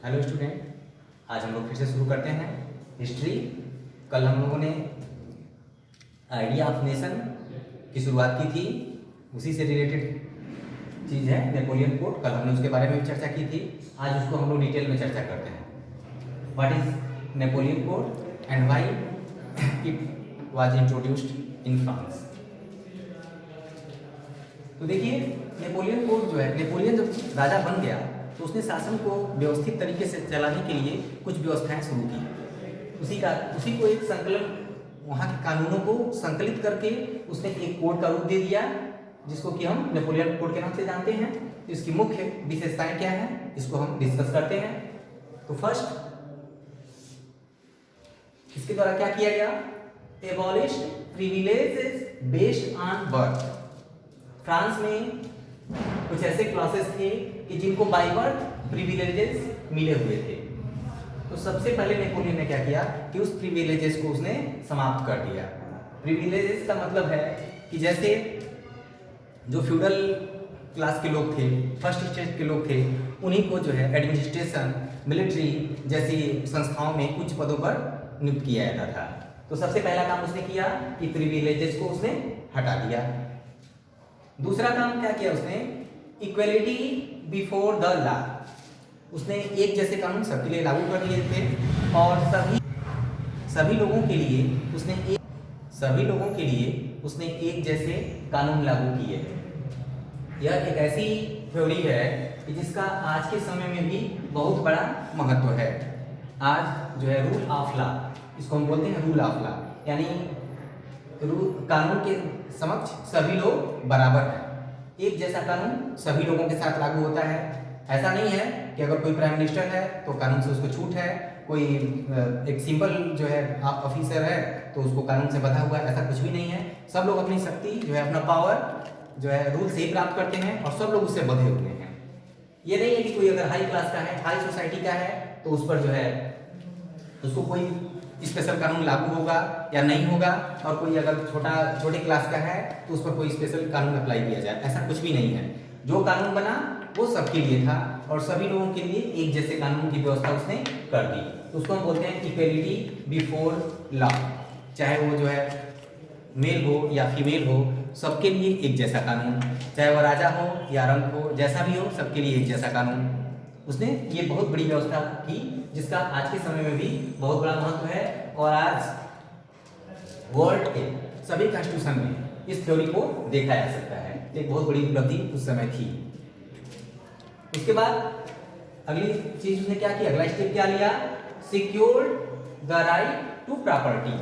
Hello student, आज हम लोग फिर से शुरू करते हैं हिस्ट्री। कल हम लोगों ने आइडिया ऑफ नेशन की शुरुआत की थी, उसी से रिलेटेड चीज़ है नेपोलियन कोड। कल हमने उसके बारे में भी चर्चा की थी। आज उसको हम लोग डिटेल में चर्चा करते हैं। What is Napoleon code and why it was introduced in France. तो देखिए, नेपोलियन कोड जो है, नेपोलियन जब राजा बन गया तो उसने शासन को व्यवस्थित तरीके से चलाने के लिए कुछ व्यवस्थाएं शुरू की। उसी को एक संकलन, वहाँ के कानूनों को संकलित करके उसने एक कोड का रूप दे दिया, जिसको कि हम नेपोलियन कोड के नाम से जानते हैं। तो इसकी मुख्य विशेषताएं क्या हैं, इसको हम डिस्कस करते हैं। तो फर्स्ट, इसके द्वारा क्या किया गया, abolished privileges based on birth. France में कुछ ऐसे क्लासेस थे कि जिनको बाय बर्थ प्रिविलेजेस मिले हुए थे। तो सबसे पहले नेपोलियन ने क्या किया कि उस प्रिविलेजेस को उसने समाप्त कर दिया। प्रिविलेजेस का मतलब है कि जैसे जो फ्यूडल क्लास के लोग थे, फर्स्ट स्टेज के लोग थे, उन्हीं को जो है एडमिनिस्ट्रेशन, मिलिट्री जैसी संस्थाओं में उच्च पदों पर नियुक्त किया जाता था। तो सबसे पहला काम उसने किया कि प्रिविलेजेस को उसने हटा दिया। दूसरा काम क्या किया उसने, इक्वलिटी बिफोर द लॉ। उसने एक जैसे कानून सबके लिए लागू कर दिए थे और सभी लोगों के लिए उसने एक जैसे कानून लागू किए। यह एक ऐसी थ्योरी है कि जिसका आज के समय में भी बहुत बड़ा महत्व है। आज जो है रूल ऑफ लॉ, इसको हम बोलते हैं रूल ऑफ लॉ, यानी कानून के समक्ष सभी लोग बराबर हैं। एक जैसा कानून सभी लोगों के साथ लागू होता है। ऐसा नहीं है कि अगर कोई प्राइम मिनिस्टर है तो कानून से उसको छूट है, कोई एक सिंपल जो है ऑफिसर है तो उसको कानून से बंधा हुआ है, ऐसा कुछ भी नहीं है। सब लोग अपनी शक्ति जो है, अपना पावर जो है रूल से ही प्राप्त करते हैं और सब लोग उससे बंधे हुए हैं। ये नहीं है कि कोई अगर हाई क्लास का है, हाई सोसाइटी का है, तो उस पर जो है उसको कोई स्पेशल कानून लागू होगा या नहीं होगा, और कोई अगर छोटे क्लास का है तो उस पर कोई स्पेशल कानून अप्लाई किया जाए, ऐसा कुछ भी नहीं है। जो कानून बना वो सबके लिए था और सभी लोगों के लिए एक जैसे कानून की व्यवस्था उसने कर दी। तो उसको हम बोलते हैं इक्वलिटी बिफोर लॉ। चाहे वो जो है मेल हो या फीमेल हो, सबके लिए एक जैसा कानून, चाहे वह राजा हो या रंक हो, जैसा भी हो, सबके लिए एक जैसा कानून। उसने ये बहुत बड़ी व्यवस्था की, जिसका आज के समय में भी बहुत बड़ा महत्व है। और आज वर्ल्ड के सभी कॉन्स्टिट्यूशन में इस थ्योरी को देखा जा सकता है। एक बहुत बड़ी उपलब्धि उस समय थी। उसके बाद अगली चीज उसने क्या की, अगला स्टेप क्या लिया, secured the right to property.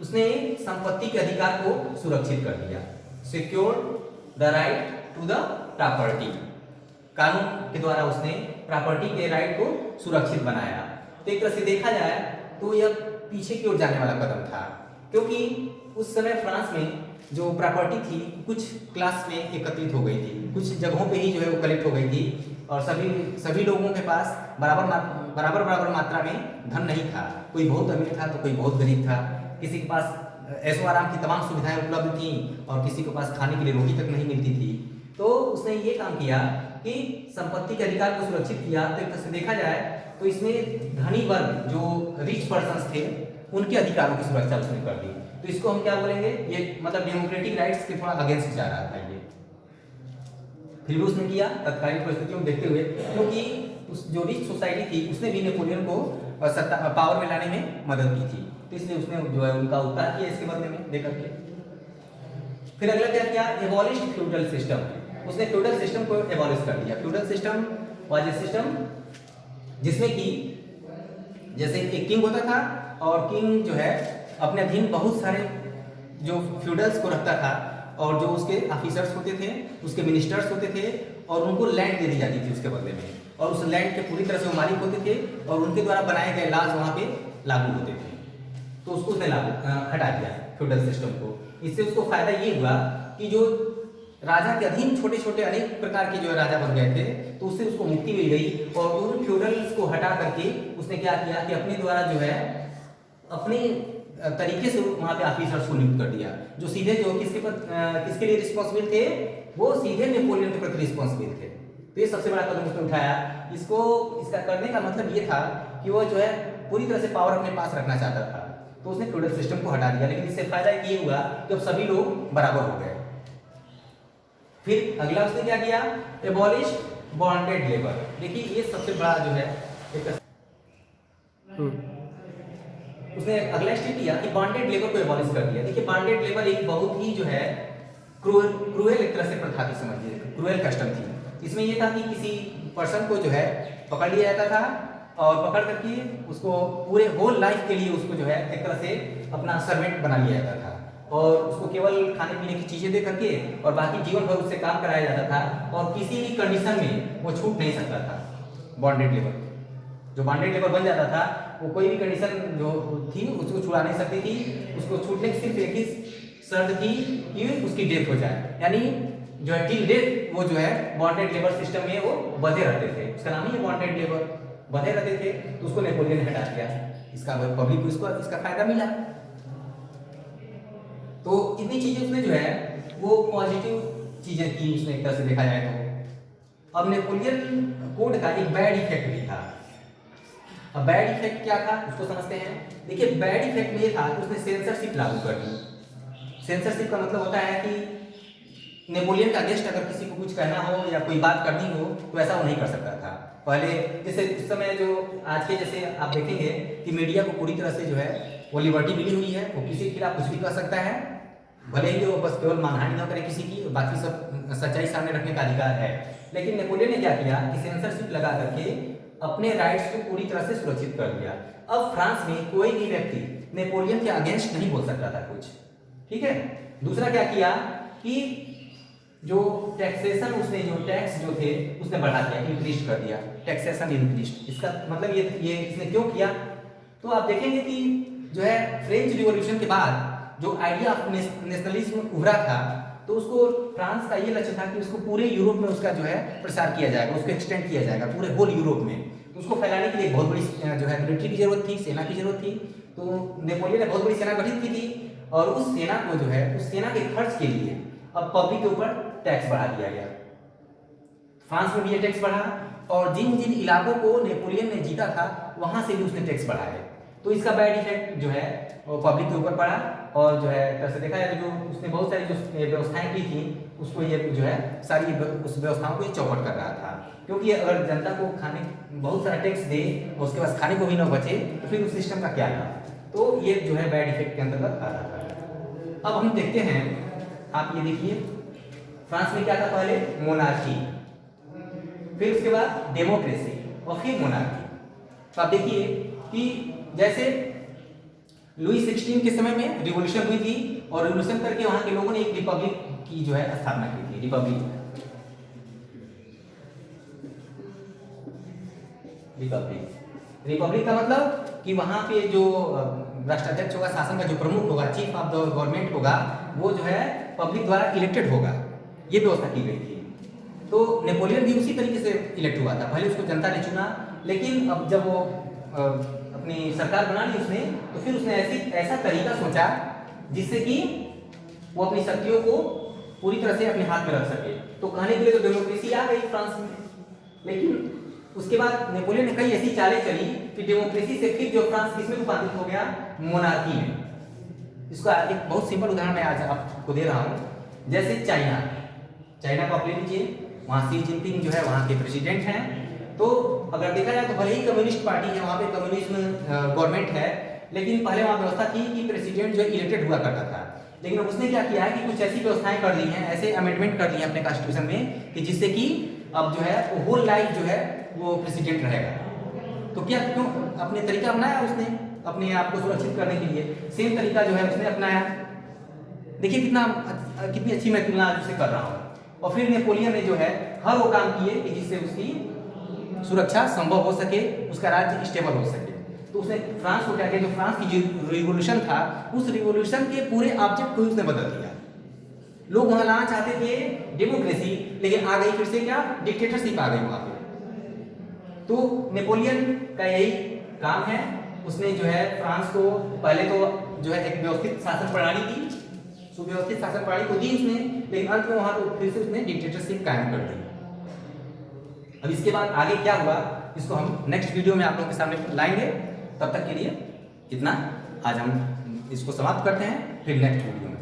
उसने संपत्ति के अधिकार को सुरक्षित कर दिया। Secured the right to the property, कानून के द्वारा उसने प्रॉपर्टी के राइट को सुरक्षित बनाया। तो एक तरह से देखा जाए तो यह पीछे की ओर जाने वाला कदम था, क्योंकि उस समय फ्रांस में जो प्रॉपर्टी थी कुछ क्लास में एकत्रित हो गई थी, कुछ जगहों पे ही जो है वो कलेक्ट हो गई थी, और सभी लोगों के पास बराबर मात्रा में धन नहीं था। कोई बहुत अमीर था तो कोई बहुत गरीब था, किसी के पास ऐशो आराम की तमाम सुविधाएं उपलब्ध थी और किसी के पास खाने के लिए रोटी तक नहीं मिलती थी। तो उसने ये काम किया कि संपत्ति के अधिकार को सुरक्षित किया। तो एक तरह से देखा जाए तो इसमें धनी वर्ग, जो रिच पर्सन्स थे, उनके अधिकारों की सुरक्षा उसने कर दी। तो इसको हम क्या बोलेंगे, ये मतलब डेमोक्रेटिक राइट्स के थोड़ा अगेंस्ट जा रहा था ये। फिर भी उसने किया तत्कालीन परिस्थितियों को देखते हुए, क्योंकि उस जो रिच सोसाइटी थी उसने भी नेपोलियन को पावर में लाने में मदद की थी, तो इसलिए उसने जो है उनका उपकार किया इसके बदले में देकर के। फिर अगला क्या किया, एबॉलिश्ड फ्यूडल सिस्टम। उसने फ्यूडल सिस्टम को एबॉलिश कर दिया। Feudal system was a system जिसमें कि जैसे एक किंग होता था और किंग जो है अपने अधीन बहुत सारे जो फ्यूडल्स को रखता था, और जो उसके ऑफिसर्स होते थे, उसके मिनिस्टर्स होते थे, और उनको लैंड दे दी जाती थी उसके बदले में, और उस लैंड के पूरी तरह से वो मालिक होते थे और उनके द्वारा बनाए गए लॉज वहाँ पे लागू होते थे। तो उसको उसने हटा दिया फ्यूडल सिस्टम को। इससे उसको फायदा ये हुआ कि जो राजा के अधीन छोटे छोटे अनेक प्रकार के जो राजा बन गए थे, तो उससे उसको मुक्ति मिल गई। और उन फ्यूडल्स को हटा करके उसने क्या किया कि अपने द्वारा जो है अपने तरीके से वहाँ पे ऑफिसर्स को नियुक्त कर दिया, जो सीधे जो किसके लिए रिस्पॉन्सिबल थे, वो सीधे नेपोलियन के प्रति रिस्पॉन्सिबल थे। तो ये सबसे बड़ा कदम उसने उठाया। इसका करने का मतलब ये था कि वो जो है पूरी तरह से पावर अपने पास रखना चाहता था, तो उसने फ्यूडल सिस्टम को हटा दिया। लेकिन इससे फायदा ये हुआ कि अब सभी लोग बराबर हो गए। फिर अगला उसने क्या किया, एबॉलिश बॉन्डेड लेबर। देखिए ये सबसे बड़ा जो है एक उसने अगला स्टेप किया कि बॉन्डेड लेबर को एबॉलिश कर दिया। देखिए बॉन्डेड लेबर एक बहुत ही जो है क्रूएल एक तरह से प्रथा थी, समझिए क्रूएल कस्टम थी। इसमें यह था कि किसी पर्सन को जो है पकड़ लिया जाता था और पकड़ करके उसको पूरे होल लाइफ के लिए उसको जो है एक तरह से अपना सर्वेंट बना लिया जाता था और उसको केवल खाने पीने की चीजें दे करके और बाकी जीवन भर उससे काम कराया जाता था और किसी भी कंडीशन में वो छूट नहीं सकता था। बॉन्डेड लेबर जो बॉन्डेड लेबर बन जाता था वो कोई भी कंडीशन जो थी उसको छुड़ा नहीं सकती थी। उसको छूटने की सिर्फ एक ही शर्त थी कि उसकी डेथ हो जाए, यानी जो है टिल डेथ वो जो है बॉन्डेड लेबर सिस्टम में वो बंधे रहते थे। उसका नाम ही बॉन्डेड लेबर, बंधे रहते थे। तो उसको नेपोलियन ने हटा दिया। इसका पब्लिक को इसका फायदा मिला। तो इतनी चीजें उसने जो है वो पॉजिटिव चीजें की उसने एक तरह से देखा जाए तो। अब नेपोलियन कोड का एक बैड इफेक्ट भी था। अब बैड इफेक्ट क्या था उसको समझते हैं। देखिए बैड इफेक्ट में ये था कि उसने सेंसरशिप लागू कर दी। सेंसरशिप का मतलब होता है कि नेपोलियन का गेस्ट अगर किसी को कुछ कहना हो या कोई बात करनी हो तो ऐसा वो नहीं कर सकता था। पहले जैसे उस समय जो आज के जैसे आप देखेंगे कि मीडिया को पूरी तरह से जो है वो लिबर्टी मिली हुई है, वो किसी के खिलाफ कुछ भी कह सकता है, भले ही वो बस केवल मानहानि न करे किसी की, बाकी सब सच्चाई सामने रखने का अधिकार है। लेकिन नेपोलियन ने क्या किया कि सेंसरशिप लगा करके अपने राइट्स को पूरी तरह से सुरक्षित कर दिया। अब फ्रांस में कोई भी व्यक्ति नेपोलियन के अगेंस्ट नहीं बोल सकता था कुछ, ठीक है। दूसरा क्या किया कि जो टैक्सेशन उसने जो टैक्स जो थे उसने बढ़ा दिया, इंक्रीज कर दिया, टैक्सेशन इंक्रीज। इसका मतलब ये इसने क्यों किया, तो आप देखेंगे कि जो है फ्रेंच रिवॉल्यूशन के बाद जो आइडिया ऑफ नेशनलिज्म उभरा था तो उसको फ्रांस का ये लक्ष्य था कि उसको पूरे यूरोप में उसका जो है प्रसार किया जाएगा, उसको एक्सटेंड किया जाएगा पूरे होल यूरोप में। तो उसको फैलाने के लिए बहुत बड़ी जो है मिलिट्री की जरूरत थी, सेना की जरूरत थी। तो नेपोलियन ने बहुत बड़ी सेना गठित की थी और उस सेना को जो है उस सेना के खर्च के लिए अब पब्लिक के ऊपर टैक्स बढ़ा दिया गया। फ्रांस में भी ये टैक्स बढ़ा और जिन जिन इलाकों को नेपोलियन ने जीता था वहां से भी उसने टैक्स बढ़ाया। तो इसका बैड इफेक्ट जो है वो पब्लिक के ऊपर पड़ा और जो है तरह देखा जाए तो जो उसने बहुत सारी जो व्यवस्थाएं की थी उसको ये जो है सारी उस व्यवस्थाओं को ये चौपट कर रहा था। क्योंकि अगर जनता को खाने बहुत सारा टैक्स दे और उसके पास खाने को भी न बचे तो फिर उस सिस्टम का क्या लाभ। तो ये जो है बैड इफेक्ट के अंतर्गत आ रहा था। अब हम देखते हैं, आप ये देखिए फ्रांस में क्या था, पहले मोनार्की, फिर उसके बाद डेमोक्रेसी और फिर मोनार्की। तो आप देखिए कि जैसे लुई 16 के समय में रिवॉल्यूशन हुई थी और रिवॉल्यूशन करके वहां के लोगों ने एक रिपब्लिक की जो है स्थापना की थी। रिपब्लिक का मतलब कि वहां पे जो राष्ट्राध्यक्ष होगा, शासन का जो प्रमुख होगा, चीफ ऑफ द गवर्नमेंट होगा, वो जो है पब्लिक द्वारा इलेक्टेड होगा, ये व्यवस्था की गई थी। तो नेपोलियन भी उसी तरीके से इलेक्ट हुआ था। पहले उसको जनता ने चुना, लेकिन अब जब वो अपनी सरकार बना ली उसने, तो फिर उसने ऐसा तरीका सोचा जिससे कि वो अपनी शक्तियों को पूरी तरह से अपने हाथ में रख सके। तो कहने के लिए तो डेमोक्रेसी आ गई फ्रांस में, लेकिन उसके बाद नेपोलियन ने कई ऐसी चालें चली कि डेमोक्रेसी से फिर जो फ्रांस किसमें रूपांतरित हो गया, मोनार्की में। इसका एक बहुत सिंपल उदाहरण मैं आज आपको दे रहा हूँ। जैसे चाइना को आप ले लीजिए, वहाँ शी जिनपिंग जो है वहाँ के प्रेसिडेंट हैं। तो अगर देखा जाए तो भले ही कम्युनिस्ट पार्टी है, वहाँ पे कम्युनिज्म गवर्नमेंट है, लेकिन पहले वहाँ व्यवस्था थी कि प्रेसिडेंट जो इलेक्टेड हुआ करता था। लेकिन उसने क्या किया है कि कुछ ऐसी व्यवस्थाएं कर ली हैं, ऐसे अमेंडमेंट कर ली हैं अपने कॉन्स्टिट्यूशन में कि जिससे कि अब जो है वो होल लाइफ जो है वो प्रेसिडेंट रहेगा। तो क्या क्यों अपने तरीका अपनाया उसने अपने आप को सुरक्षित करने के लिए, सेम तरीका जो है उसने अपनाया। देखिए कितनी अच्छी मैं तुलना उससे कर रहा हूँ। और फिर नेपोलियन ने जो है हर वो काम किए कि जिससे उसकी सुरक्षा संभव हो सके, उसका राज्य स्टेबल हो सके। तो उसने फ्रांस को क्या किया, जो फ्रांस की जो रिवॉल्यूशन था उस रिवॉल्यूशन के पूरे ऑब्जेक्ट को उसने बदल दिया। लोग वहां लाना चाहते थे डेमोक्रेसी, लेकिन आ गई फिर से क्या, डिक्टेटरशिप आ गई वहां पे। तो नेपोलियन का यही काम है, उसने जो है फ्रांस को पहले तो जो है एक व्यवस्थित शासन प्रणाली दी, सुव्यवस्थित शासन प्रणाली को दी उसने, लेकिन अंत में वहां तो फिर से उसने डिक्टेटरशिप कायम कर दी। अब इसके बाद आगे क्या हुआ इसको हम नेक्स्ट वीडियो में आप लोगों के सामने लाएंगे। तब तक के लिए इतना आज हम इसको समाप्त करते हैं, फिर नेक्स्ट वीडियो में।